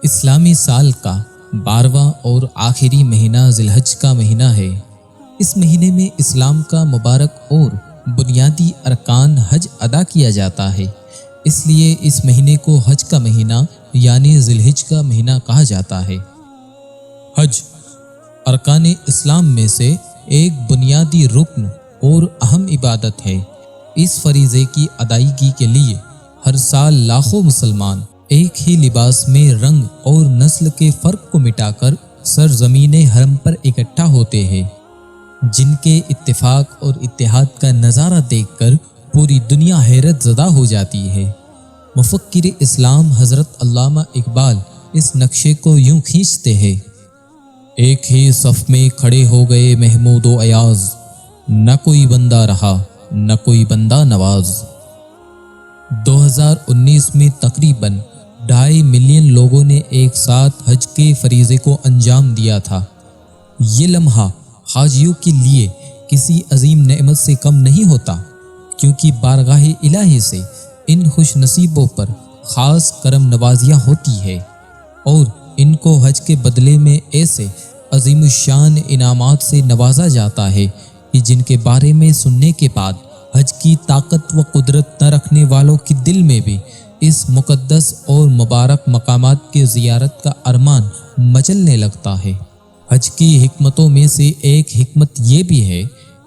اسلامی سال کا 12واں اور آخری مہینہ ذی الحج کا مہینہ ہے۔ اس مہینے میں اسلام کا مبارک اور بنیادی ارکان حج ادا کیا جاتا ہے، اس لیے اس مہینے کو حج کا مہینہ یعنی ذی الحج کا مہینہ کہا جاتا ہے۔ حج ارکان اسلام میں سے ایک بنیادی رکن اور اہم عبادت ہے۔ اس فریضے کی ادائیگی کے لیے ہر سال لاکھوں مسلمان ایک ہی لباس میں رنگ اور نسل کے فرق کو مٹا کر سرزمین حرم پر اکٹھا ہوتے ہیں، جن کے اتفاق اور اتحاد کا نظارہ دیکھ کر پوری دنیا حیرت زدہ ہو جاتی ہے۔ مفکر اسلام حضرت علامہ اقبال اس نقشے کو یوں کھینچتے ہیں: ایک ہی صف میں کھڑے ہو گئے محمود و ایاز، نہ کوئی بندہ رہا نہ کوئی بندہ نواز۔ 2019 میں تقریباً 2.5 ملین لوگوں نے ایک ساتھ حج کے فریضے کو انجام دیا تھا۔ یہ لمحہ حاجیوں کے لیے کسی عظیم نعمت سے کم نہیں ہوتا، کیونکہ بارگاہ الہی سے ان خوش نصیبوں پر خاص کرم نوازیاں ہوتی ہے اور ان کو حج کے بدلے میں ایسے عظیم الشان انعامات سے نوازا جاتا ہے کہ جن کے بارے میں سننے کے بعد حج کی طاقت و قدرت نہ رکھنے والوں کے دل میں بھی اس مقدس اور مبارک مقامات کی زیارت کا ارمان مچلنے لگتا ہے۔ حج کی حکمتوں میں سے ایک حکمت یہ بھی ہے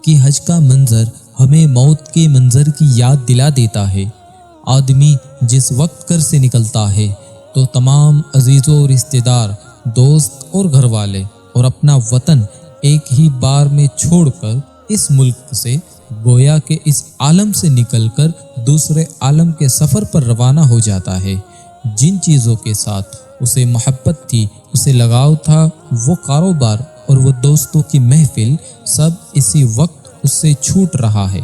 کہ حج کا منظر ہمیں موت کے منظر کی یاد دلا دیتا ہے۔ آدمی جس وقت گھر سے نکلتا ہے تو تمام عزیزوں و رشتہ دار، دوست اور گھر والے اور اپنا وطن ایک ہی بار میں چھوڑ کر اس ملک سے گویا کہ اس عالم سے نکل کر دوسرے عالم کے سفر پر روانہ ہو جاتا ہے۔ جن چیزوں کے ساتھ اسے محبت تھی، اسے لگاؤ تھا، وہ کاروبار اور وہ دوستوں کی محفل، سب اسی وقت اس سے چھوٹ رہا ہے،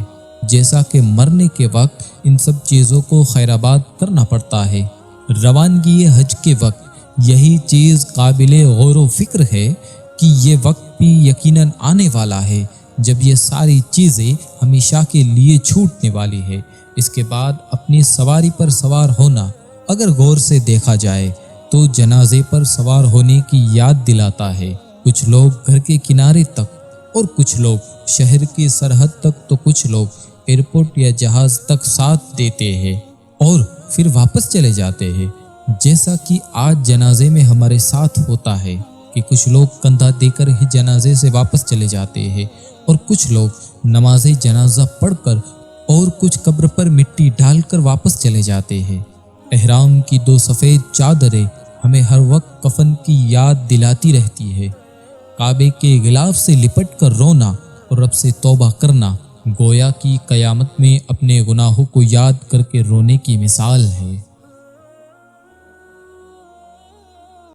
جیسا کہ مرنے کے وقت ان سب چیزوں کو خیرآباد کرنا پڑتا ہے۔ روانگی حج کے وقت یہی چیز قابل غور و فکر ہے کہ یہ وقت بھی یقیناً آنے والا ہے جب یہ ساری چیزیں ہمیشہ کے لیے چھوٹنے والی ہے۔ اس کے بعد اپنی سواری پر سوار ہونا اگر غور سے دیکھا جائے تو جنازے پر سوار ہونے کی یاد دلاتا ہے۔ کچھ لوگ گھر کے کنارے تک اور کچھ لوگ شہر کی سرحد تک تو کچھ لوگ ایئرپورٹ یا جہاز تک ساتھ دیتے ہیں اور پھر واپس چلے جاتے ہیں، جیسا کہ آج جنازے میں ہمارے ساتھ ہوتا ہے کہ کچھ لوگ کندھا دے کر ہی جنازے سے واپس چلے جاتے ہیں اور کچھ لوگ نماز جنازہ پڑھ کر اور کچھ قبر پر مٹی ڈال کر واپس چلے جاتے ہیں۔ احرام کی 2 سفید چادریں ہمیں ہر وقت کفن کی یاد دلاتی رہتی ہے۔ کعبے کے غلاف سے لپٹ کر رونا اور رب سے توبہ کرنا گویا کی قیامت میں اپنے گناہوں کو یاد کر کے رونے کی مثال ہے۔